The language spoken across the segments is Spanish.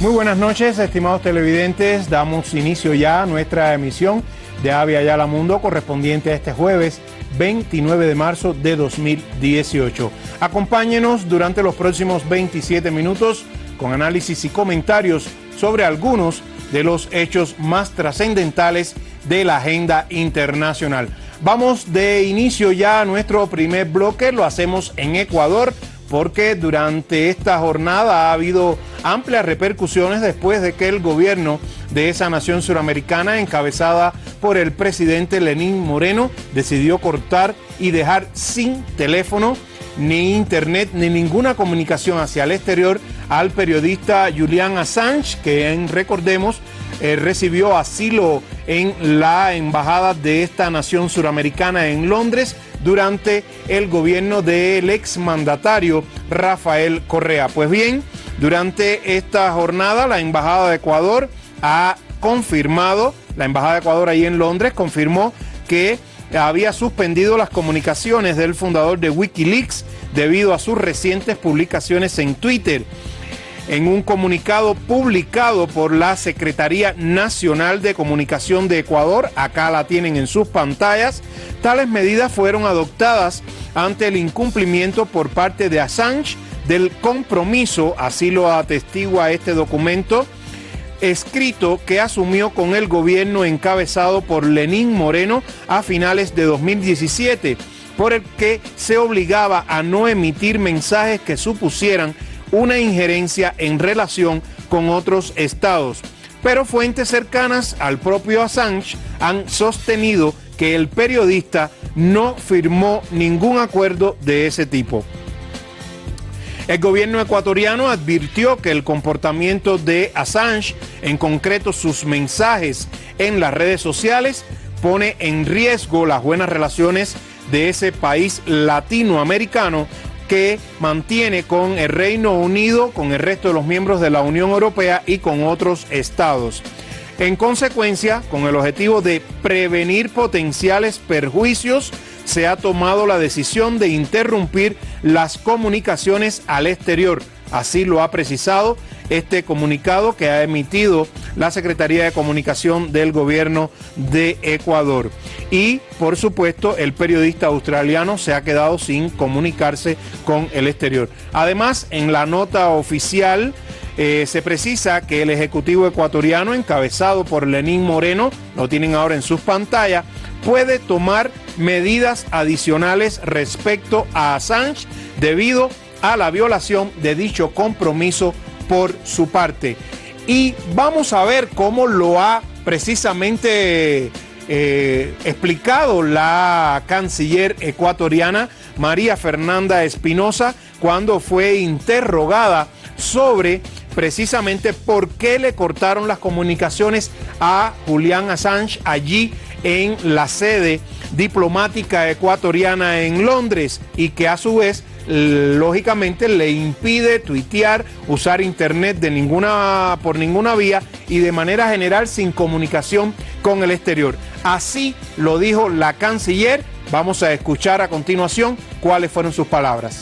Muy buenas noches, estimados televidentes. Damos inicio ya a nuestra emisión de Avia Yala Mundo correspondiente a este jueves 29 de marzo de 2018. Acompáñenos durante los próximos 27 minutos con análisis y comentarios sobre algunos de los hechos más trascendentales de la agenda internacional. Vamos de inicio ya a nuestro primer bloque, lo hacemos en Ecuador, porque durante esta jornada ha habido amplias repercusiones después de que el gobierno de esa nación suramericana, encabezada por el presidente Lenín Moreno, decidió cortar y dejar sin teléfono, ni internet, ni ninguna comunicación hacia el exterior al periodista Julian Assange, que recordemos, recibió asilo en la embajada de esta nación suramericana en Londres durante el gobierno del exmandatario Rafael Correa. Pues bien, durante esta jornada la Embajada de Ecuador ha confirmado, la Embajada de Ecuador ahí en Londres confirmó que había suspendido las comunicaciones del fundador de Wikileaks debido a sus recientes publicaciones en Twitter. En un comunicado publicado por la Secretaría Nacional de Comunicación de Ecuador, acá la tienen en sus pantallas, tales medidas fueron adoptadas ante el incumplimiento por parte de Assange del compromiso, así lo atestigua este documento escrito que asumió con el gobierno encabezado por Lenín Moreno a finales de 2017, por el que se obligaba a no emitir mensajes que supusieran una injerencia en relación con otros estados. Pero fuentes cercanas al propio Assange han sostenido que el periodista no firmó ningún acuerdo de ese tipo. El gobierno ecuatoriano advirtió que el comportamiento de Assange, en concreto sus mensajes en las redes sociales, pone en riesgo las buenas relaciones de ese país latinoamericano que mantiene con el Reino Unido, con el resto de los miembros de la Unión Europea y con otros estados. En consecuencia, con el objetivo de prevenir potenciales perjuicios, se ha tomado la decisión de interrumpir las comunicaciones al exterior. Así lo ha precisado este comunicado que ha emitido la Secretaría de Comunicación del Gobierno de Ecuador. Y, por supuesto, el periodista australiano se ha quedado sin comunicarse con el exterior. Además, en la nota oficial se precisa que el Ejecutivo ecuatoriano, encabezado por Lenín Moreno, lo tienen ahora en sus pantallas, puede tomar medidas adicionales respecto a Assange debido a la violación de dicho compromiso por su parte. Y vamos a ver cómo lo ha precisamente explicado la canciller ecuatoriana María Fernanda Espinosa cuando fue interrogada sobre precisamente por qué le cortaron las comunicaciones a Julian Assange allí en la sede diplomática ecuatoriana en Londres, y que a su vez lógicamente le impide tuitear, usar internet por ninguna vía y de manera general sin comunicación con el exterior. Así lo dijo la canciller. Vamos a escuchar a continuación cuáles fueron sus palabras.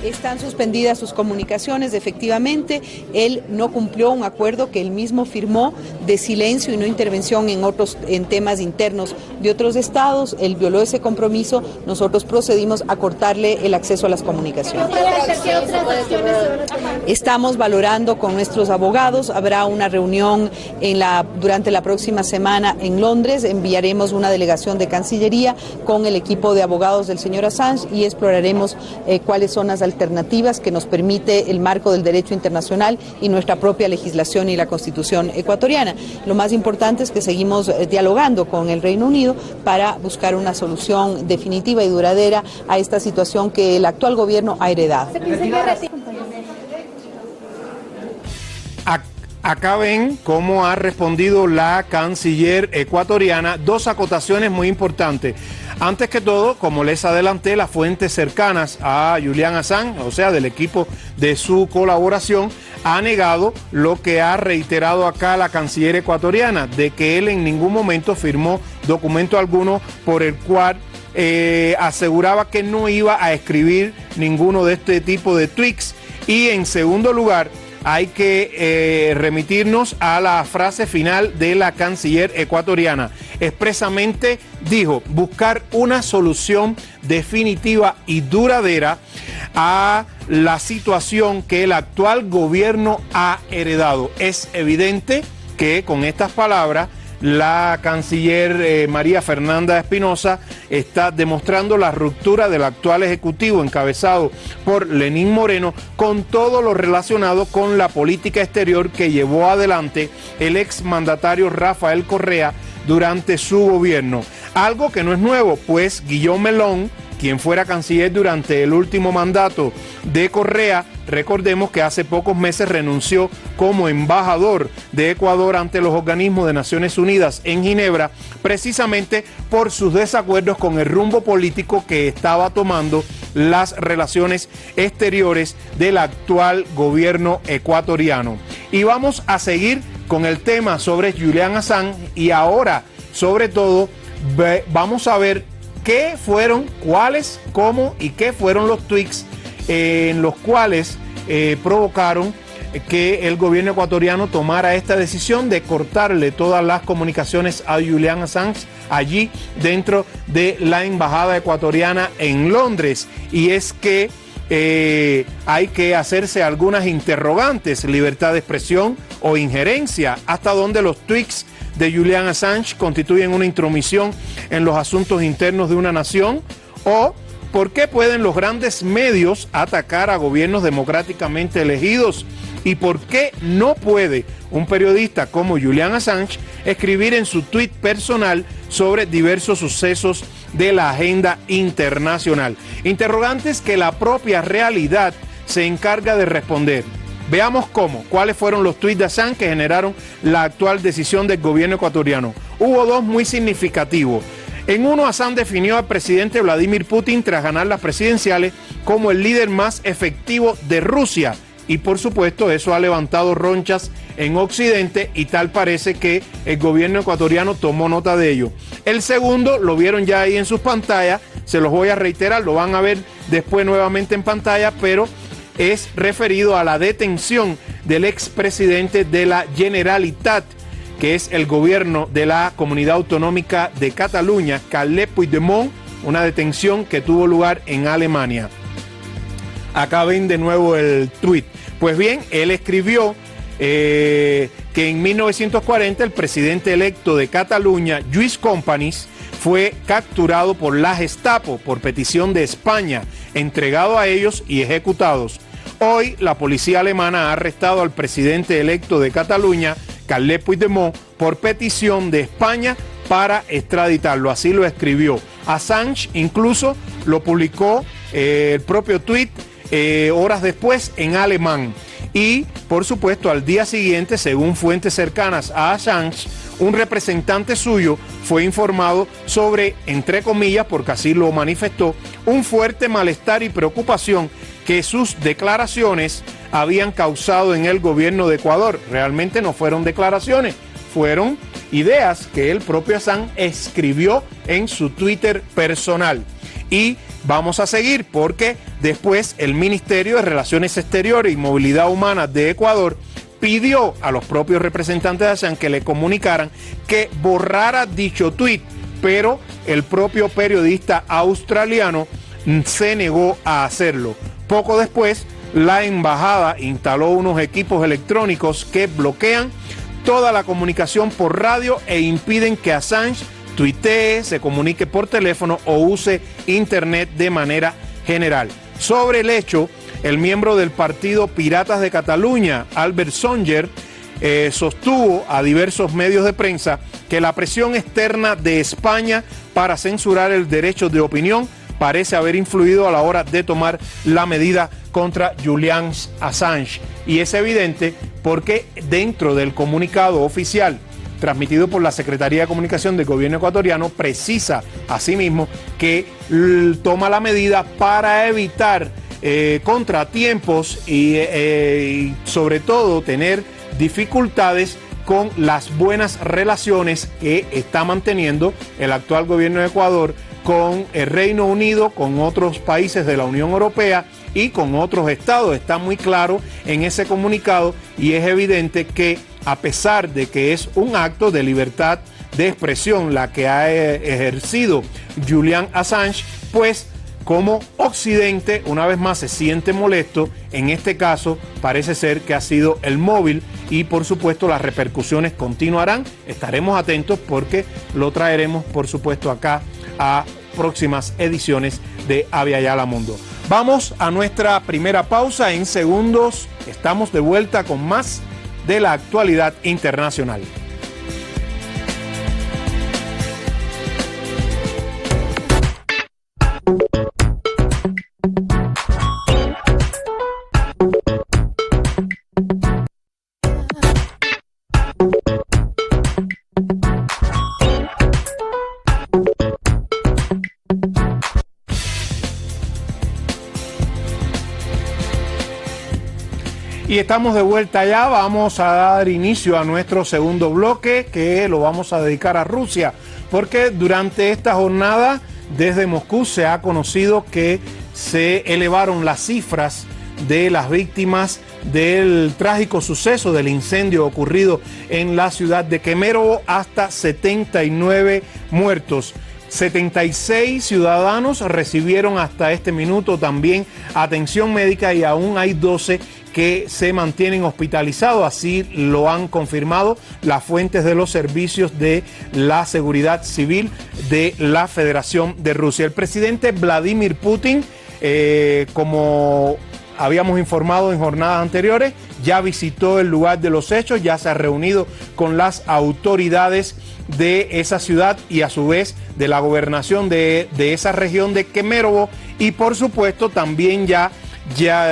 Están suspendidas sus comunicaciones, efectivamente, él no cumplió un acuerdo que él mismo firmó de silencio y no intervención en temas internos de otros estados, él violó ese compromiso, nosotros procedimos a cortarle el acceso a las comunicaciones. Estamos valorando con nuestros abogados, habrá una reunión durante la próxima semana en Londres, enviaremos una delegación de Cancillería con el equipo de abogados del señor Assange y exploraremos cuáles son las alternativas que nos permite el marco del derecho internacional y nuestra propia legislación y la Constitución ecuatoriana. Lo más importante es que seguimos dialogando con el Reino Unido para buscar una solución definitiva y duradera a esta situación que el actual gobierno ha heredado. Acá ven cómo ha respondido la canciller ecuatoriana. Dos acotaciones muy importantes. Antes que todo, como les adelanté, las fuentes cercanas a Julian Assange, o sea, del equipo de su colaboración, ha negado lo que ha reiterado acá la canciller ecuatoriana, de que él en ningún momento firmó documento alguno por el cual aseguraba que no iba a escribir ninguno de este tipo de tweets. Y en segundo lugar, hay que remitirnos a la frase final de la canciller ecuatoriana. Expresamente dijo buscar una solución definitiva y duradera a la situación que el actual gobierno ha heredado. Es evidente que con estas palabras la canciller María Fernanda Espinosa está demostrando la ruptura del actual ejecutivo encabezado por Lenín Moreno con todo lo relacionado con la política exterior que llevó adelante el exmandatario Rafael Correa durante su gobierno. Algo que no es nuevo, pues Guillaume Melón, quien fuera canciller durante el último mandato de Correa, recordemos que hace pocos meses renunció como embajador de Ecuador ante los organismos de Naciones Unidas en Ginebra, precisamente por sus desacuerdos con el rumbo político que estaba tomando las relaciones exteriores del actual gobierno ecuatoriano. Y vamos a seguir con el tema sobre Julian Assange y ahora, sobre todo, vamos a ver qué fueron, cuáles, cómo y qué fueron los tweets en los cuales provocaron que el gobierno ecuatoriano tomara esta decisión de cortarle todas las comunicaciones a Julian Assange allí dentro de la embajada ecuatoriana en Londres. Y es que hay que hacerse algunas interrogantes: libertad de expresión o injerencia, hasta donde los tweets de Julian Assange constituyen una intromisión en los asuntos internos de una nación, o por qué pueden los grandes medios atacar a gobiernos democráticamente elegidos y por qué no puede un periodista como Julian Assange escribir en su tweet personal sobre diversos sucesos de la agenda internacional. Interrogantes que la propia realidad se encarga de responder. Veamos cuáles fueron los tuits de Assange que generaron la actual decisión del gobierno ecuatoriano. Hubo dos muy significativos. En uno, Assange definió al presidente Vladimir Putin tras ganar las presidenciales como el líder más efectivo de Rusia. Y por supuesto eso ha levantado ronchas en Occidente y tal parece que el gobierno ecuatoriano tomó nota de ello. El segundo lo vieron ya ahí en sus pantallas, se los voy a reiterar, lo van a ver después nuevamente en pantalla, pero es referido a la detención del expresidente de la Generalitat, que es el gobierno de la Comunidad Autonómica de Cataluña, Carles Puigdemont, una detención que tuvo lugar en Alemania. Acá ven de nuevo el tuit. Pues bien, él escribió que en 1940 el presidente electo de Cataluña, Lluís Companys, fue capturado por la Gestapo por petición de España, entregado a ellos y ejecutados. Hoy la policía alemana ha arrestado al presidente electo de Cataluña, Carles Puigdemont, por petición de España para extraditarlo. Así lo escribió. Assange incluso lo publicó el propio tuit horas después en alemán. Y, por supuesto, al día siguiente, según fuentes cercanas a Assange, un representante suyo fue informado sobre, entre comillas, porque así lo manifestó, un fuerte malestar y preocupación que sus declaraciones habían causado en el gobierno de Ecuador. Realmente no fueron declaraciones, fueron ideas que el propio Assange escribió en su Twitter personal. Y vamos a seguir porque después el Ministerio de Relaciones Exteriores y Movilidad Humana de Ecuador pidió a los propios representantes de Assange que le comunicaran que borrara dicho tuit, pero el propio periodista australiano se negó a hacerlo. Poco después, la embajada instaló unos equipos electrónicos que bloquean toda la comunicación por radio e impiden que Assange tuitee, se comunique por teléfono o use internet de manera general. Sobre el hecho, el miembro del partido Piratas de Cataluña, Albert Songer, sostuvo a diversos medios de prensa que la presión externa de España para censurar el derecho de opinión parece haber influido a la hora de tomar la medida contra Julian Assange. Y es evidente porque dentro del comunicado oficial transmitido por la Secretaría de Comunicación del gobierno ecuatoriano, precisa asimismo que toma la medida para evitar contratiempos y sobre todo tener dificultades con las buenas relaciones que está manteniendo el actual gobierno de Ecuador con el Reino Unido, con otros países de la Unión Europea y con otros estados. Está muy claro en ese comunicado y es evidente que a pesar de que es un acto de libertad de expresión la que ha ejercido Julian Assange, pues como Occidente una vez más se siente molesto. En este caso parece ser que ha sido el móvil y por supuesto las repercusiones continuarán. Estaremos atentos porque lo traeremos por supuesto acá a próximas ediciones de Avia Yala Mundo. Vamos a nuestra primera pausa. En segundos estamos de vuelta con más de la actualidad internacional. Y estamos de vuelta ya, vamos a dar inicio a nuestro segundo bloque que lo vamos a dedicar a Rusia, porque durante esta jornada desde Moscú se ha conocido que se elevaron las cifras de las víctimas del trágico suceso del incendio ocurrido en la ciudad de Kemerovo hasta 79 muertos. 76 ciudadanos recibieron hasta este minuto también atención médica y aún hay 12 que se mantienen hospitalizados, así lo han confirmado las fuentes de los servicios de la seguridad civil de la Federación de Rusia. El presidente Vladimir Putin, como habíamos informado en jornadas anteriores, ya visitó el lugar de los hechos, ya se ha reunido con las autoridades de esa ciudad y a su vez de la gobernación de esa región de Kemerovo y por supuesto también ya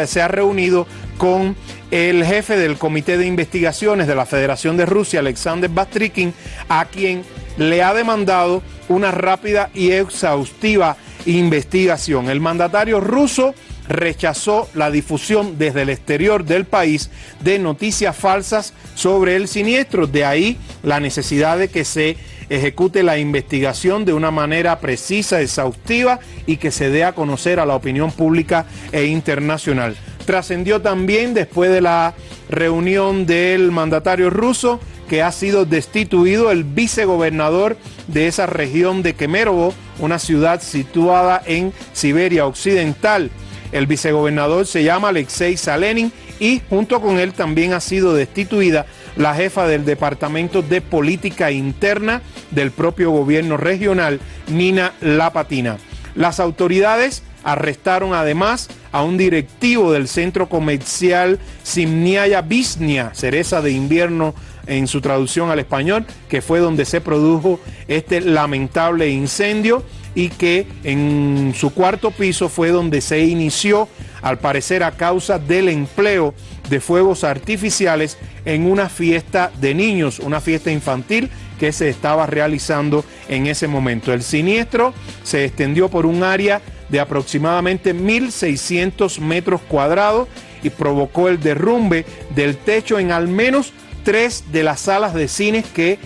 se ha reunido con el jefe del Comité de Investigaciones de la Federación de Rusia, Alexander Bastrikin, a quien le ha demandado una rápida y exhaustiva investigación. El mandatario ruso rechazó la difusión desde el exterior del país de noticias falsas sobre el siniestro, de ahí la necesidad de que se ejecute la investigación de una manera precisa, exhaustiva y que se dé a conocer a la opinión pública e internacional. Trascendió también después de la reunión del mandatario ruso que ha sido destituido el vicegobernador de esa región de Kemerovo, una ciudad situada en Siberia Occidental. El vicegobernador se llama Alexei Salenin y junto con él también ha sido destituida la jefa del Departamento de Política Interna del propio gobierno regional, Nina Lapatina. Las autoridades arrestaron además a un directivo del centro comercial Zimnyaya Vishnia, cereza de invierno en su traducción al español, que fue donde se produjo este lamentable incendio y que en su cuarto piso fue donde se inició, al parecer a causa del empleo de fuegos artificiales en una fiesta de niños, una fiesta infantil que se estaba realizando en ese momento. El siniestro se extendió por un área de aproximadamente 1.600 metros cuadrados y provocó el derrumbe del techo en al menos 3 de las salas de cines que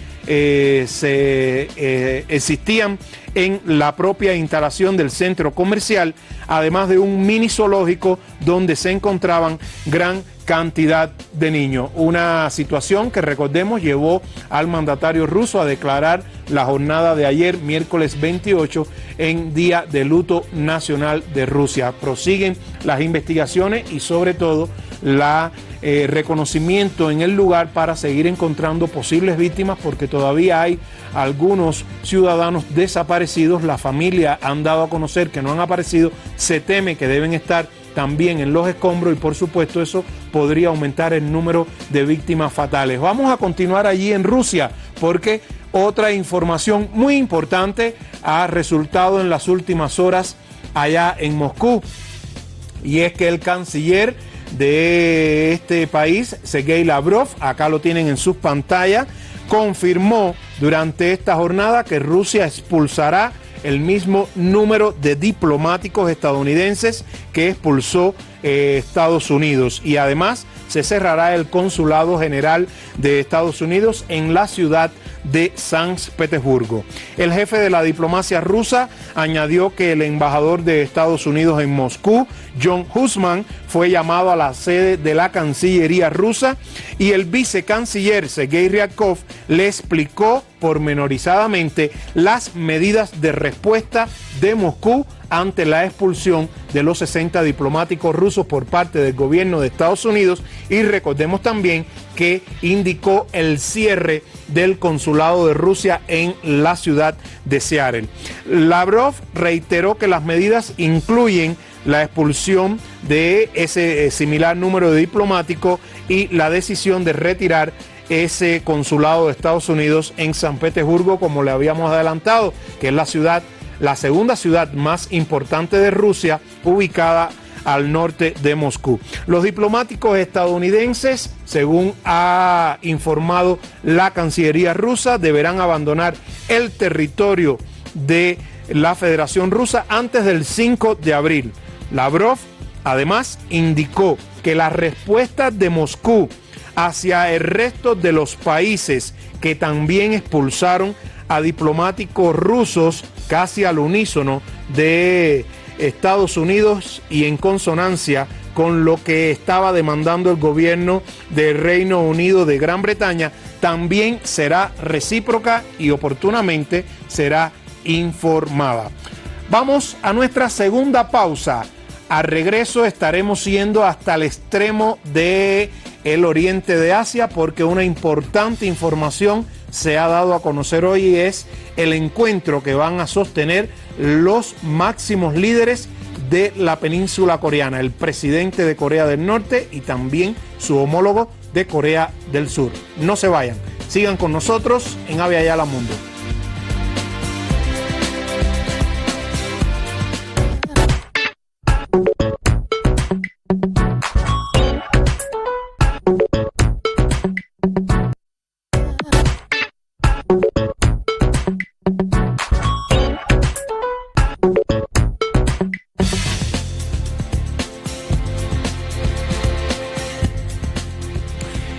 existían en la propia instalación del centro comercial, además de un mini zoológico donde se encontraban gran cantidad de niños. Una situación que, recordemos, llevó al mandatario ruso a declarar la jornada de ayer, miércoles 28, en Día de Luto Nacional de Rusia. Prosiguen las investigaciones y sobre todo la reconocimiento en el lugar para seguir encontrando posibles víctimas, porque todavía hay algunos ciudadanos desaparecidos. La familia han dado a conocer que no han aparecido, se teme que deben estar también en los escombros y por supuesto eso podría aumentar el número de víctimas fatales. Vamos a continuar allí en Rusia porque otra información muy importante ha resultado en las últimas horas allá en Moscú, y es que el canciller de este país, Sergei Lavrov, acá lo tienen en sus pantallas, confirmó durante esta jornada que Rusia expulsará el mismo número de diplomáticos estadounidenses que expulsó Estados Unidos, y además se cerrará el consulado general de Estados Unidos en la ciudad de San Petersburgo. El jefe de la diplomacia rusa añadió que el embajador de Estados Unidos en Moscú, John Hussmann, fue llamado a la sede de la Cancillería rusa y el vicecanciller Sergei Ryabkov le explicó pormenorizadamente las medidas de respuesta de Moscú ante la expulsión de los 60 diplomáticos rusos por parte del gobierno de Estados Unidos, y recordemos también que indicó el cierre del consulado de Rusia en la ciudad de Seattle. Lavrov reiteró que las medidas incluyen la expulsión de ese similar número de diplomáticos y la decisión de retirar ese consulado de Estados Unidos en San Petersburgo, como le habíamos adelantado, que es la segunda ciudad más importante de Rusia, ubicada al norte de Moscú. Los diplomáticos estadounidenses, según ha informado la Cancillería rusa, deberán abandonar el territorio de la Federación Rusa antes del 5 de abril. Lavrov, además, indicó que la respuesta de Moscú hacia el resto de los países que también expulsaron a diplomáticos rusos casi al unísono de Estados Unidos y en consonancia con lo que estaba demandando el gobierno del Reino Unido de Gran Bretaña, también será recíproca y oportunamente será informada. Vamos a nuestra segunda pausa. Al regreso estaremos yendo hasta el extremo del oriente de Asia, porque una importante información se ha dado a conocer hoy y es el encuentro que van a sostener los máximos líderes de la península coreana, el presidente de Corea del Norte y también su homólogo de Corea del Sur. No se vayan, sigan con nosotros en Avia Yala Mundo.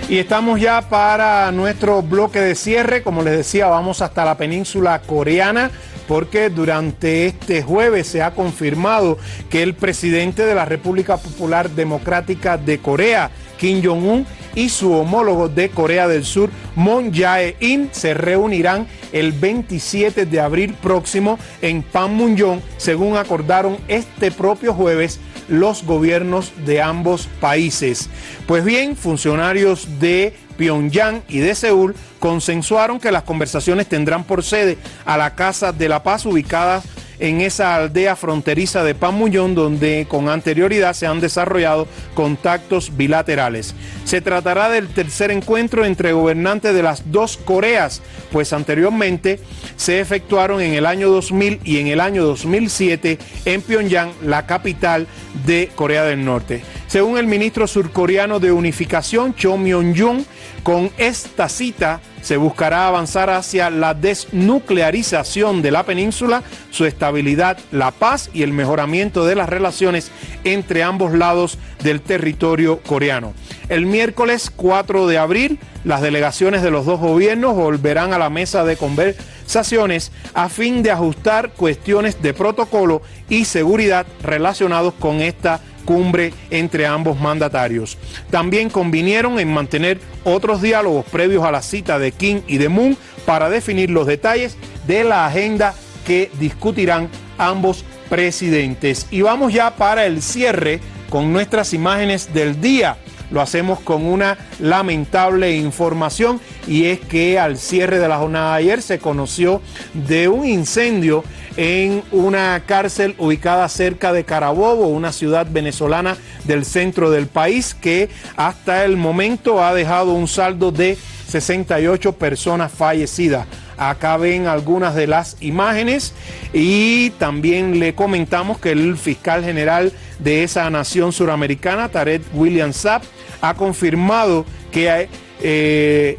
Y estamos ya para nuestro bloque de cierre. Como les decía, vamos hasta la península coreana, porque durante este jueves se ha confirmado que el presidente de la República Popular Democrática de Corea, Kim Jong-un, y su homólogo de Corea del Sur, Moon Jae-in, se reunirán el 27 de abril próximo en Panmunjom, según acordaron este propio jueves los gobiernos de ambos países. Pues bien, funcionarios de Pyongyang y de Seúl consensuaron que las conversaciones tendrán por sede a la Casa de la Paz, ubicada en esa aldea fronteriza de Panmunjom, donde con anterioridad se han desarrollado contactos bilaterales. Se tratará del tercer encuentro entre gobernantes de las dos Coreas, pues anteriormente se efectuaron en el año 2000 y en el año 2007 en Pyongyang, la capital de Corea del Norte. Según el ministro surcoreano de Unificación, Cho Myon-jung, con esta cita se buscará avanzar hacia la desnuclearización de la península, su estabilidad, la paz y el mejoramiento de las relaciones entre ambos lados del territorio coreano. El miércoles 4 de abril, las delegaciones de los dos gobiernos volverán a la mesa de conversaciones a fin de ajustar cuestiones de protocolo y seguridad relacionados con esta cumbre entre ambos mandatarios. También convinieron en mantener otros diálogos previos a la cita de Kim y de Moon para definir los detalles de la agenda que discutirán ambos presidentes. Y vamos ya para el cierre con nuestras imágenes del día. Lo hacemos con una lamentable información, y es que al cierre de la jornada de ayer se conoció de un incendio en una cárcel ubicada cerca de Carabobo, una ciudad venezolana del centro del país, que hasta el momento ha dejado un saldo de 68 personas fallecidas. Acá ven algunas de las imágenes, y también le comentamos que el fiscal general de esa nación suramericana, Tarek William Saab, ha confirmado que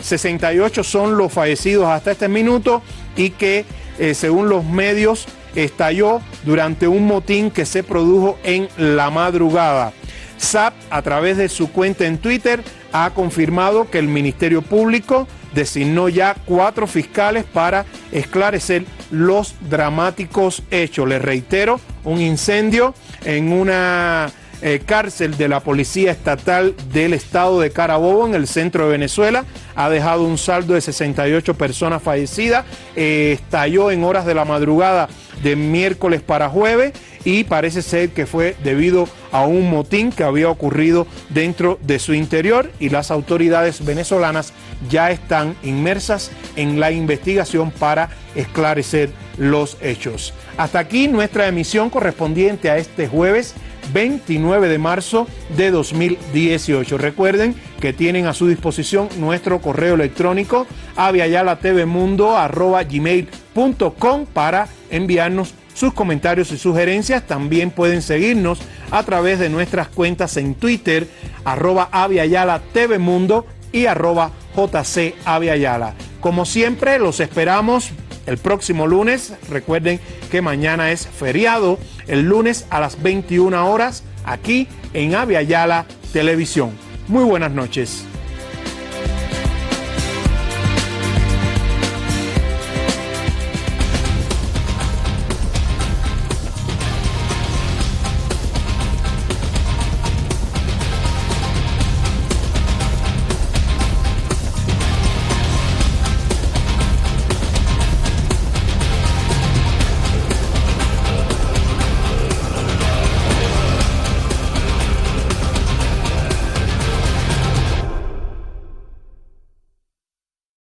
68 son los fallecidos hasta este minuto, y que según los medios estalló durante un motín que se produjo en la madrugada. Saab, a través de su cuenta en Twitter, ha confirmado que el Ministerio Público designó ya 4 fiscales para esclarecer los dramáticos hechos. Les reitero, un incendio en una cárcel de la Policía Estatal del Estado de Carabobo, en el centro de Venezuela, ha dejado un saldo de 68 personas fallecidas. Estalló en horas de la madrugada de miércoles para jueves y parece ser que fue debido a un motín que había ocurrido dentro de su interior, y las autoridades venezolanas ya están inmersas en la investigación para esclarecer los hechos. Hasta aquí nuestra emisión correspondiente a este jueves 29 de marzo de 2018. Recuerden que tienen a su disposición nuestro correo electrónico aviayalatvmundo@gmail.com para enviarnos sus comentarios y sugerencias. También pueden seguirnos a través de nuestras cuentas en Twitter, @aviayalatvmundo y @jcaviayala. Como siempre, los esperamos el próximo lunes. Recuerden que mañana es feriado, el lunes a las 21 horas, aquí en Aviala Televisión. Muy buenas noches.